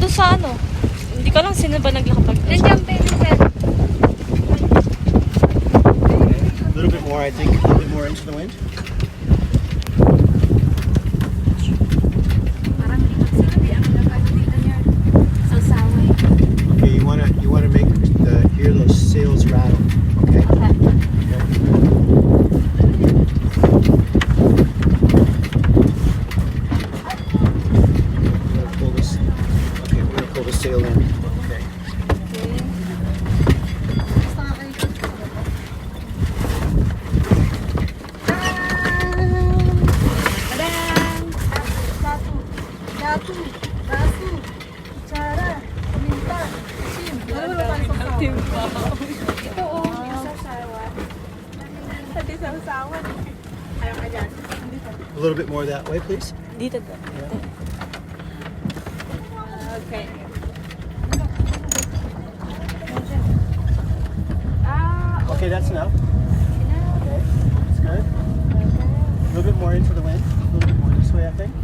doon sa ano. Hindi ko lang sino ba naglakapag doon. Nandiyan pa yung set. A little bit more, I think. A little bit more into the wind. Parang hindi magsabi ang nakakita niya. Sawsawan. Okay, you wanna make hear those sails rattle. Okay. Okay, we're gonna pull the sail in. Okay. Datu, basu, cara, minta, sim. Ano ba tayo sawsawan? Ito o, sawsawan. Pati sawsawan. Ayaw ka dyan. A little bit more that way, please. Dito ba? Okay. Okay, that's enough. Okay, that's good. A little bit more into the wind. A little bit more this way, I think.